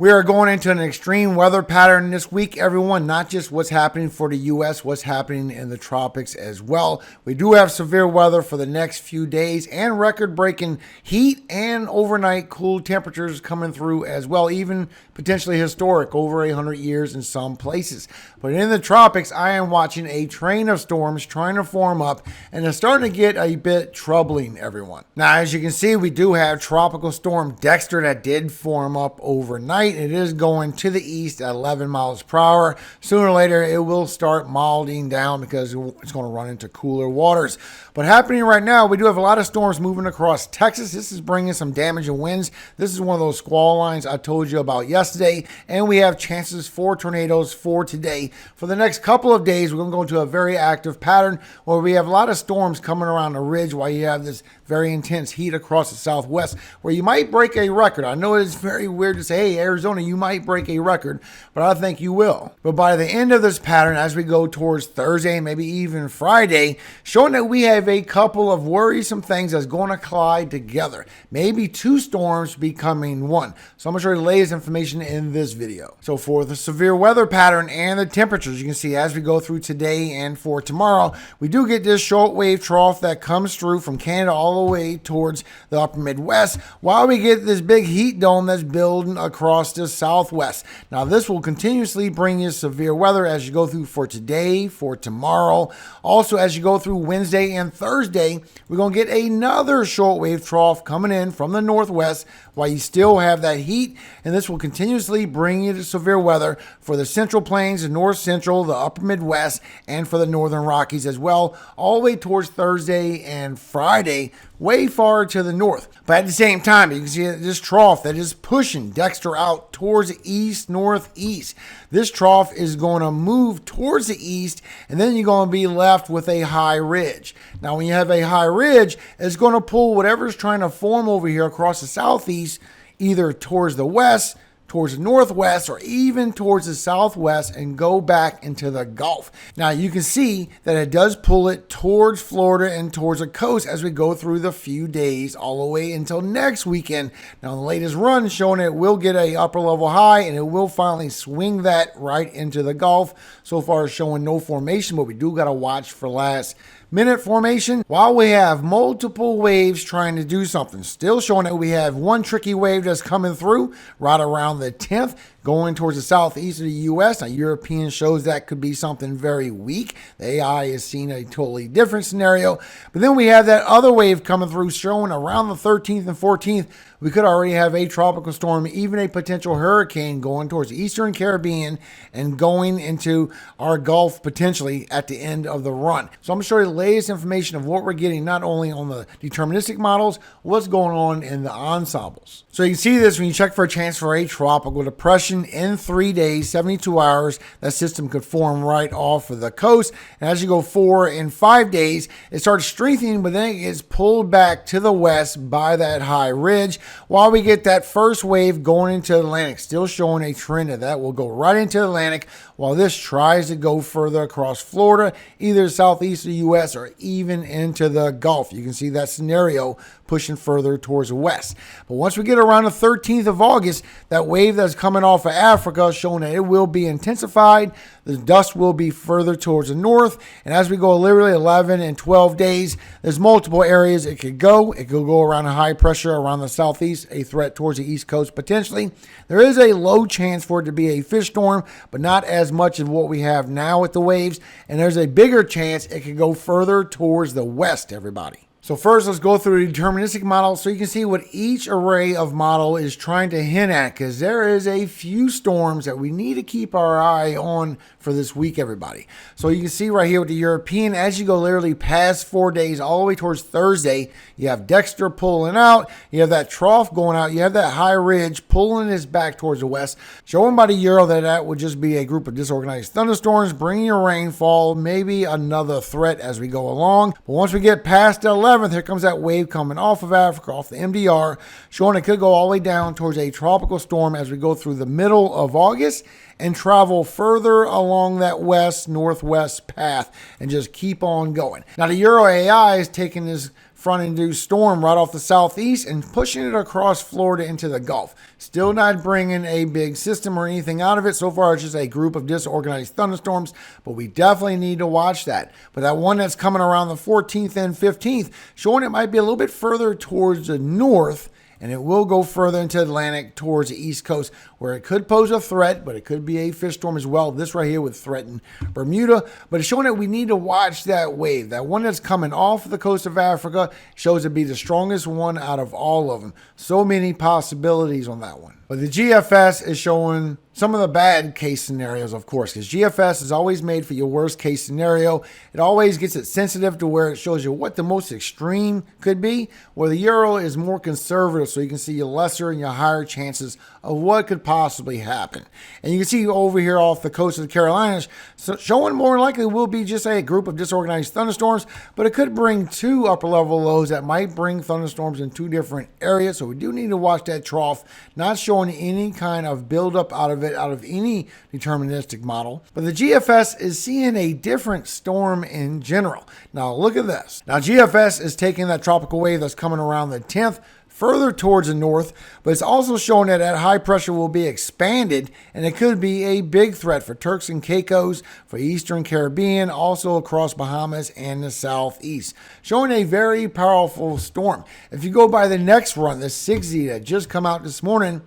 We are going into an extreme weather pattern this week, everyone, not just what's happening for the U.S., what's happening in the tropics as well. We do have severe weather for the next few days and record-breaking heat and overnight cool temperatures coming through as well, even potentially historic, over 100 years in some places. But in the tropics, I am watching a train of storms trying to form up, and it's starting to get a bit troubling, everyone. Now, as you can see, we do have Tropical Storm Dexter that did form up overnight. It is going to the east at 11 miles per hour. Sooner or later, it will start milding down because it's going to run into cooler waters. But happening right now, we do have a lot of storms moving across Texas. This is bringing some damage and winds. This is one of those squall lines I told you about yesterday. And we have chances for tornadoes for today. For the next couple of days, we're going to go into a very active pattern where we have a lot of storms coming around the ridge while you have this very intense heat across the southwest where you might break a record. I know it's very weird to say, hey, Arizona, you might break a record, but I think you will. But by the end of this pattern, as we go towards Thursday, maybe even Friday, showing that we have a couple of worrisome things that's going to collide together. Maybe two storms becoming one. So I'm going to show you the latest information in this video. So for the severe weather pattern and the temperatures, you can see as we go through today and for tomorrow, we do get this shortwave trough that comes through from Canada all the way towards the upper Midwest, while we get this big heat dome that's building across the southwest. Now this will continuously bring you severe weather as you go through for today, for tomorrow. Also, as you go through Wednesday and Thursday, we're going to get another shortwave trough coming in from the northwest while you still have that heat, and this will continuously bring you to severe weather for the Central Plains, the North Central, the upper Midwest, and for the Northern Rockies as well, all the way towards Thursday and Friday, way far to the north. But at the same time, you can see this trough that is pushing Dexter out towards the east, northeast. This trough is going to move towards the east, and then you're going to be left with a high ridge. Now, when you have a high ridge, it's going to pull whatever's trying to form over here across the southeast, either towards the west, towards the northwest, or even towards the southwest and go back into the Gulf. Now you can see that it does pull it towards Florida and towards the coast as we go through the few days all the way until next weekend. Now the latest run showing it will get a upper level high and it will finally swing that right into the Gulf. So far it's showing no formation, but we do got to watch for last minute formation while we have multiple waves trying to do something. Still showing that we have one tricky wave that's coming through right around the 10th going towards the southeast of the U.S. Now, European shows that could be something very weak. The AI is seeing a totally different scenario. But then we have that other wave coming through showing around the 13th and 14th. We could already have a tropical storm, even a potential hurricane going towards the Eastern Caribbean and going into our Gulf potentially at the end of the run. So I'm going to show you the latest information of what we're getting, not only on the deterministic models, what's going on in the ensembles. So you can see this when you check for a chance for a tropical depression in 3 days, 72 hours. That system could form right off of the coast. And as you go 4 and 5 days, it starts strengthening, but then it gets pulled back to the west by that high ridge, while we get that first wave going into the Atlantic, still showing a trend that will go right into the Atlantic, while this tries to go further across Florida, either southeast of the U.S. or even into the Gulf. You can see that scenario pushing further towards the west. But once we get around the 13th of August, that wave that's coming off of Africa showing that it will be intensified. The dust will be further towards the north. And as we go literally 11 and 12 days, there's multiple areas it could go. It could go around a high pressure around the southeast, a threat towards the east coast potentially. There is a low chance for it to be a fish storm, but not as much as what we have now with the waves. And there's a bigger chance it could go further towards the west, everybody. So first, let's go through the deterministic model so you can see what each array of model is trying to hint at, because there is a few storms that we need to keep our eye on for this week, everybody. So you can see right here with the European, as you go literally past 4 days all the way towards Thursday, you have Dexter pulling out, you have that trough going out, you have that high ridge pulling this back towards the west, showing by the Euro that would just be a group of disorganized thunderstorms, bringing your rainfall, maybe another threat as we go along. But once we get past the 11th, here comes that wave coming off of Africa, off the MDR, showing it could go all the way down towards a tropical storm as we go through the middle of August and travel further along that west-northwest path and just keep on going. Now, the Euro AI is taking this front-induced storm right off the southeast and pushing it across Florida into the Gulf. Still not bringing a big system or anything out of it. So far, it's just a group of disorganized thunderstorms, but we definitely need to watch that. But that one that's coming around the 14th and 15th, showing it might be a little bit further towards the north, and it will go further into Atlantic towards the East Coast, where it could pose a threat, but it could be a fish storm as well. This right here would threaten Bermuda, but it's showing that we need to watch that wave. That one that's coming off the coast of Africa shows to be the strongest one out of all of them. So many possibilities on that one. But the GFS is showing some of the bad case scenarios, of course, because GFS is always made for your worst case scenario. It always gets it sensitive to where it shows you what the most extreme could be, where the Euro is more conservative, so you can see your lesser and your higher chances of what could possibly happen. And you can see over here off the coast of the Carolinas, so showing more likely will be just a group of disorganized thunderstorms, but it could bring two upper level lows that might bring thunderstorms in two different areas. So we do need to watch that trough, not showing any kind of buildup out of it, out of any deterministic model. But the GFS is seeing a different storm in general. Now look at this. Now GFS is taking that tropical wave that's coming around the 10th further towards the north, but it's also showing that that high pressure will be expanded, and it could be a big threat for Turks and Caicos, for Eastern Caribbean, also across Bahamas and the southeast, showing a very powerful storm. If you go by the next run, the 6Z that just come out this morning,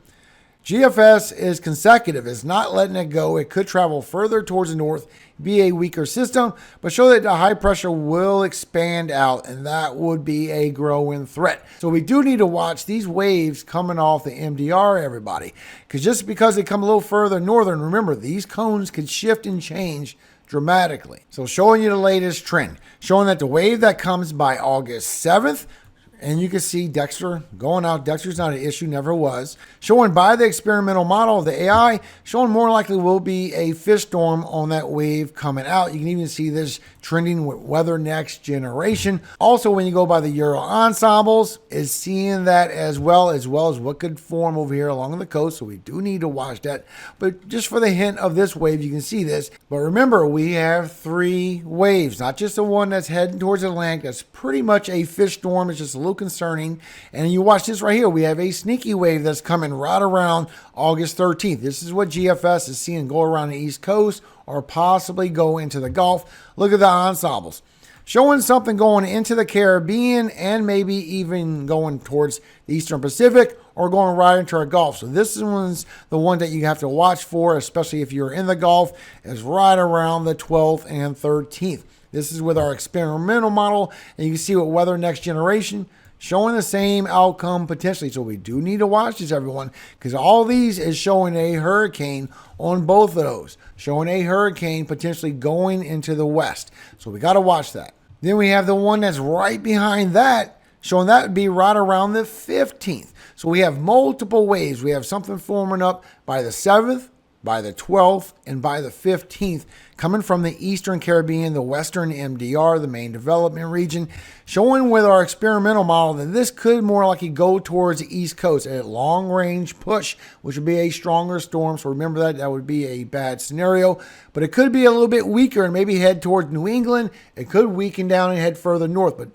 GFS is consecutive. It's not letting it go. It could travel further towards the north, be a weaker system, but show that the high pressure will expand out, and that would be a growing threat. So we do need to watch these waves coming off the MDR, everybody, because just because they come a little further northern, remember, these cones could shift and change dramatically. So showing you the latest trend, showing that the wave that comes by August 7th, and you can see Dexter going out. Dexter's not an issue, never was. Showing by the experimental model of the AI, showing more likely will be a fish storm on that wave coming out. You can even see this trending with Weather Next Generation. Also, when you go by the Euro ensembles, is seeing that as well as what could form over here along the coast. So we do need to watch that. But just for the hint of this wave, you can see this. But remember, we have three waves, not just the one that's heading towards Atlantic. That's pretty much a fish storm. It's just a little concerning. And you watch this right here. We have a sneaky wave that's coming right around August 13th. This is what GFS is seeing go around the East Coast or possibly go into the Gulf. Look at the ensembles. Showing something going into the Caribbean and maybe even going towards the Eastern Pacific or going right into our Gulf. So this one's the one that you have to watch for, especially if you're in the Gulf, is right around the 12th and 13th. This is with our experimental model, and you can see what Weather Next Generation showing the same outcome potentially. So we do need to watch this, everyone, because all these is showing a hurricane on both of those, showing a hurricane potentially going into the west. So we got to watch that. Then we have the one that's right behind that, showing that would be right around the 15th. So we have multiple waves. We have something forming up by the 7th, by the 12th, and by the 15th, coming from the Eastern Caribbean, the Western MDR, the main development region, showing with our experimental model that this could more likely go towards the East Coast, a long-range push, which would be a stronger storm. So remember that would be a bad scenario, but it could be a little bit weaker and maybe head towards New England. It could weaken down and head further north, but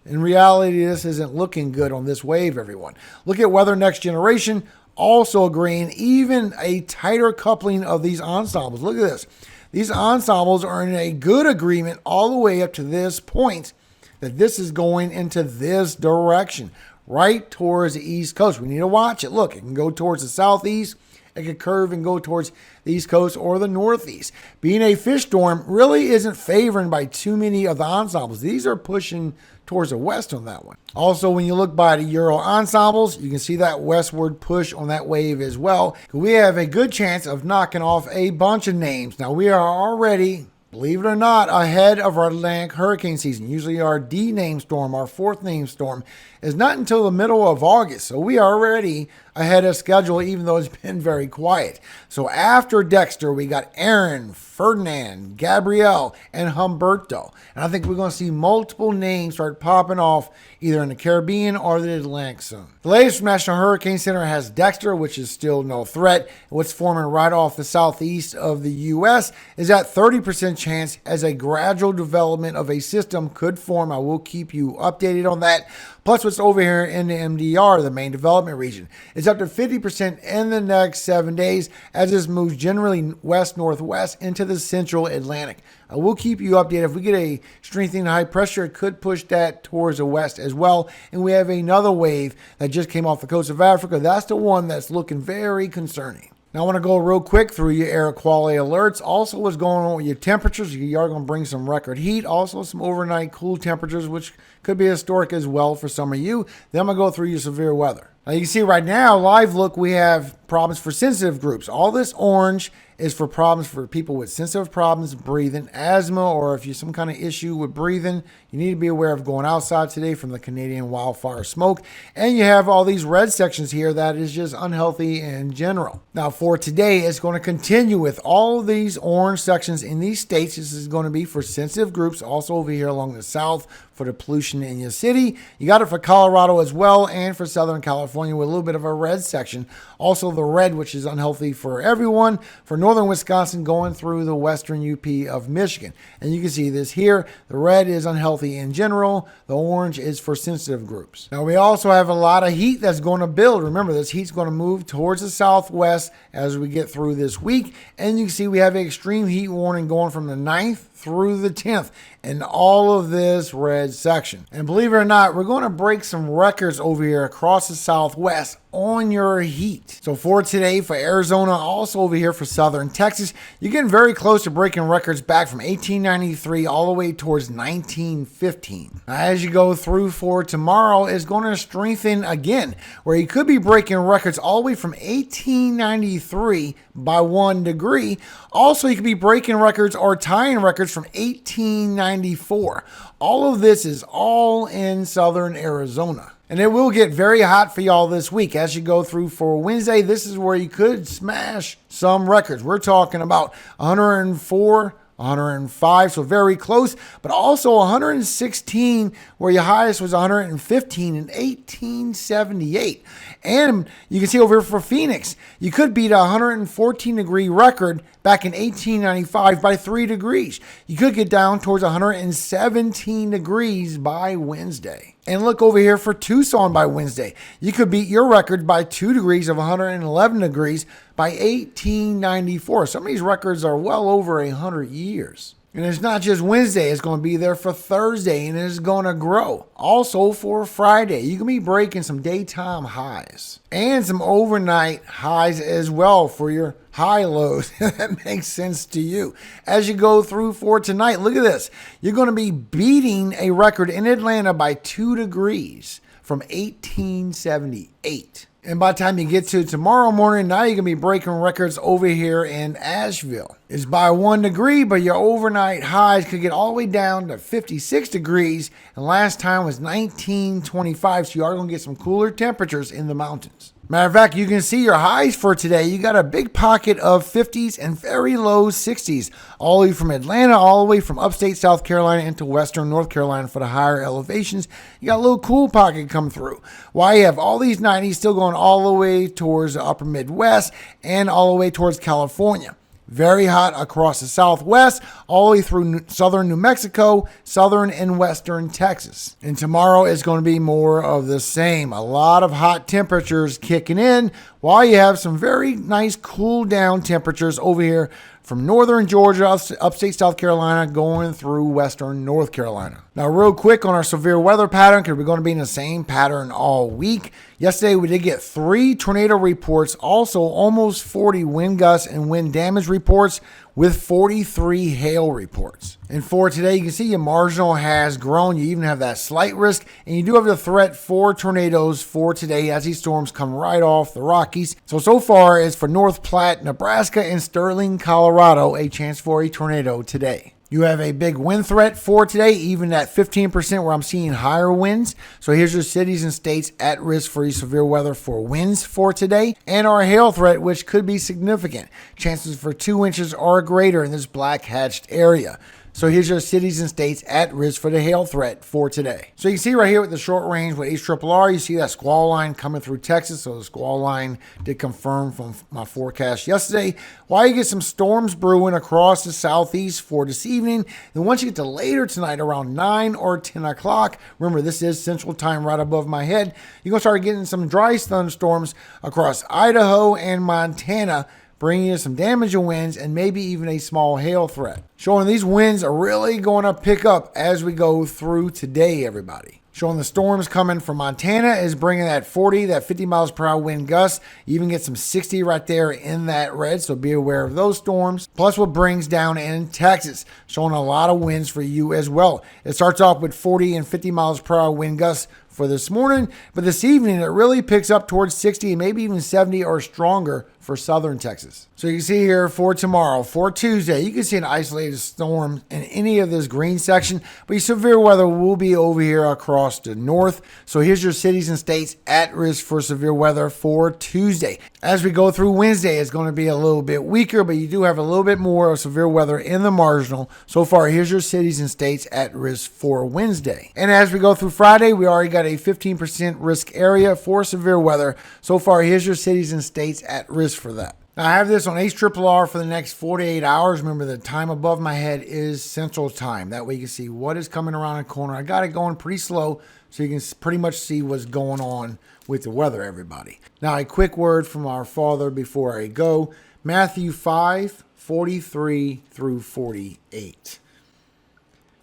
in reality, this isn't looking good on this wave, everyone. Look at Weather Next Generation, also agreeing even a tighter coupling of these ensembles. Look at this. These ensembles are in a good agreement all the way up to this point that this is going into this direction, right towards the East Coast. We need to watch it. Look, it can go towards the southeast. It could curve and go towards the East Coast or the Northeast. Being a fish storm really isn't favored by too many of the ensembles. These are pushing towards the west on that one. Also, when you look by the Euro ensembles, you can see that westward push on that wave as well. We have a good chance of knocking off a bunch of names. Now, we are already, believe it or not, ahead of our Atlantic hurricane season. Usually our D name storm, our fourth name storm, is not until the middle of August. So we are already ahead of schedule, even though it's been very quiet. So after Dexter, we got Aaron, Ferdinand, Gabrielle, and Humberto. And I think we're going to see multiple names start popping off either in the Caribbean or the Atlantic soon. The latest from National Hurricane Center has Dexter, which is still no threat. What's forming right off the southeast of the U.S. is that 30% chance as a gradual development of a system could form. I will keep you updated on that. Plus what's over here in the MDR, the main development region, is up to 50% in the next 7 days as this moves generally west-northwest into the central Atlantic. I will keep you updated. If we get a strengthening high pressure, it could push that towards the west as well. And we have another wave that just came off the coast of Africa. That's the one that's looking very concerning. Now, I want to go real quick through your air quality alerts. Also, what's going on with your temperatures. You are going to bring some record heat. Also, some overnight cool temperatures, which could be historic as well for some of you. Then I'm going to go through your severe weather. Now, you can see right now, live look, we have problems for sensitive groups. All this orange is for problems for people with sensitive problems breathing, asthma, or if you have some kind of issue with breathing, you need to be aware of going outside today from the Canadian wildfire smoke. And you have all these red sections here that is just unhealthy in general. Now for today, it's going to continue with all of these orange sections in these states. This is going to be for sensitive groups, also over here along the south for the pollution in your city. You got it for Colorado as well, and for Southern California with a little bit of a red section. Also the red, which is unhealthy for everyone, for northern Wisconsin going through the western UP of Michigan. And you can see this here. The red is unhealthy in general. The orange is for sensitive groups. Now we also have a lot of heat that's going to build. Remember, this heat's going to move towards the southwest as we get through this week. And you can see we have an extreme heat warning going from the 9th through the 10th in all of this red section. And believe it or not, we're going to break some records over here across the southwest on your heat. So for today, for Arizona, also over here for southern Texas, you're getting very close to breaking records back from 1893 all the way towards 1915. Now, as you go through for tomorrow, it's going to strengthen again, where you could be breaking records all the way from 1893 by 1 degree. Also, you could be breaking records or tying records from 1894. All of this is all in southern Arizona. And it will get very hot for y'all this week. As you go through for Wednesday, this is where you could smash some records. We're talking about 104, 105, so very close, but also 116, where your highest was 115 in 1878. And you can see over here for Phoenix, you could beat a 114 degree record back in 1895 by 3 degrees. You could get down towards 117 degrees by Wednesday. And look over here for Tucson by Wednesday. You could beat your record by 2 degrees of 111 degrees by 1894. Some of these records are well over 100 years. And it's not just Wednesday, it's going to be there for Thursday, and it's going to grow. Also for Friday, you can be breaking some daytime highs and some overnight highs as well for your high lows. That makes sense to you. As you go through for tonight, look at this. You're going to be beating a record in Atlanta by 2 degrees from 1878. And by the time you get to tomorrow morning, now you're going to be breaking records over here in Asheville. It's by 1 degree, but your overnight highs could get all the way down to 56 degrees. And last time was 1925, so you are going to get some cooler temperatures in the mountains. Matter of fact, you can see your highs for today. You got a big pocket of 50s and very low 60s, all the way from Atlanta, all the way from upstate South Carolina into western North Carolina for the higher elevations. You got a little cool pocket come through. While you have all these 90s still going all the way towards the upper Midwest and all the way towards California. Very hot across the southwest, all the way through southern New Mexico, southern and western Texas. And tomorrow is going to be more of the same. A lot of hot temperatures kicking in, while you have some very nice cool down temperatures over here from northern Georgia, upstate South Carolina, going through western North Carolina. Now, real quick on our severe weather pattern, because we're going to be in the same pattern all week. Yesterday, we did get 3 tornado reports, also almost 40 wind gusts and wind damage reports, with 43 hail reports. And for today, you can see your marginal has grown. You even have that slight risk, and you do have the threat for tornadoes for today as these storms come right off the Rockies. So far, it's for North Platte, Nebraska, and Sterling, Colorado, a chance for a tornado today. You have a big wind threat for today, even at 15% where I'm seeing higher winds. So here's your cities and states at risk for severe weather for winds for today. And our hail threat, which could be significant. Chances for 2 inches are greater in this black hatched area. So here's your cities and states at risk for the hail threat for today. So you can see right here with the short range with HRRR, you see that squall line coming through Texas. So the squall line did confirm from my forecast yesterday. While you get some storms brewing across the southeast for this evening, then once you get to later tonight around 9 or 10 o'clock, remember this is Central Time right above my head, you're going to start getting some dry thunderstorms across Idaho and Montana, bringing you some damaging winds and maybe even a small hail threat. Showing these winds are really going to pick up as we go through today, everybody. Showing the storms coming from Montana is bringing that 40, that 50 miles per hour wind gust. You even get some 60 right there in that red, so be aware of those storms. Plus what brings down in Texas, showing a lot of winds for you as well. It starts off with 40 and 50 miles per hour wind gusts for this morning, but this evening it really picks up towards 60 and maybe even 70 or stronger for southern Texas. So you can see here for tomorrow, for Tuesday, you can see an isolated storm in any of this green section, but your severe weather will be over here across the north. So here's your cities and states at risk for severe weather for Tuesday. As we go through Wednesday, it's going to be a little bit weaker, but you do have a little bit more of severe weather in the marginal. So far, here's your cities and states at risk for Wednesday. And as we go through Friday, we already got a 15% risk area for severe weather. So far, here's your cities and states at risk for that. Now, I have this on HRRR for the next 48 hours. Remember, the time above my head is Central Time. That way you can see what is coming around the corner. I got it going pretty slow so you can pretty much see what's going on with the weather, everybody. Now, a quick word from our Father before I go. Matthew 5:43 through 48.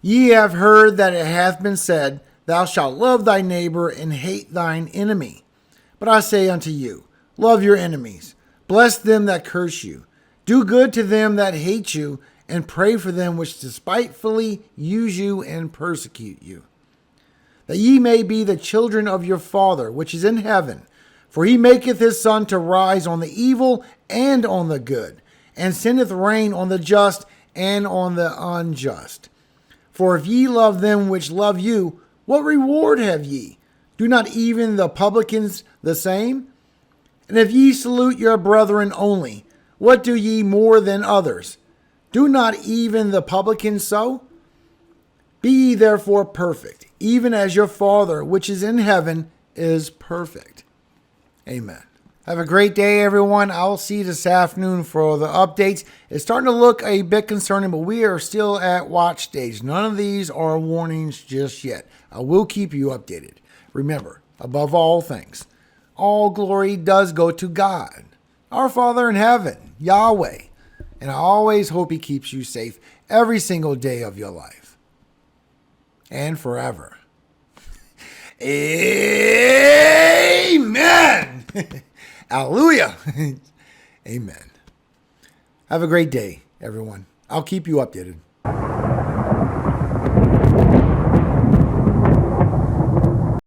Ye have heard that it hath been said, Thou shalt love thy neighbor and hate thine enemy. But I say unto you, love your enemies. Bless them that curse you. Do good to them that hate you, and pray for them which despitefully use you and persecute you. That ye may be the children of your Father which is in heaven. For he maketh his sun to rise on the evil and on the good, and sendeth rain on the just and on the unjust. For if ye love them which love you, what reward have ye? Do not even the publicans the same? And if ye salute your brethren only, what do ye more than others? Do not even the publicans so? Be ye therefore perfect, even as your Father which is in heaven is perfect. Amen. Have a great day, everyone. I'll see you this afternoon for the updates. It's starting to look a bit concerning, but we are still at watch stage. None of these are warnings just yet. I will keep you updated. Remember, above all things, all glory does go to God, our Father in heaven, Yahweh. And I always hope he keeps you safe every single day of your life. And forever. Amen. Hallelujah. Amen. Have a great day, everyone. I'll keep you updated.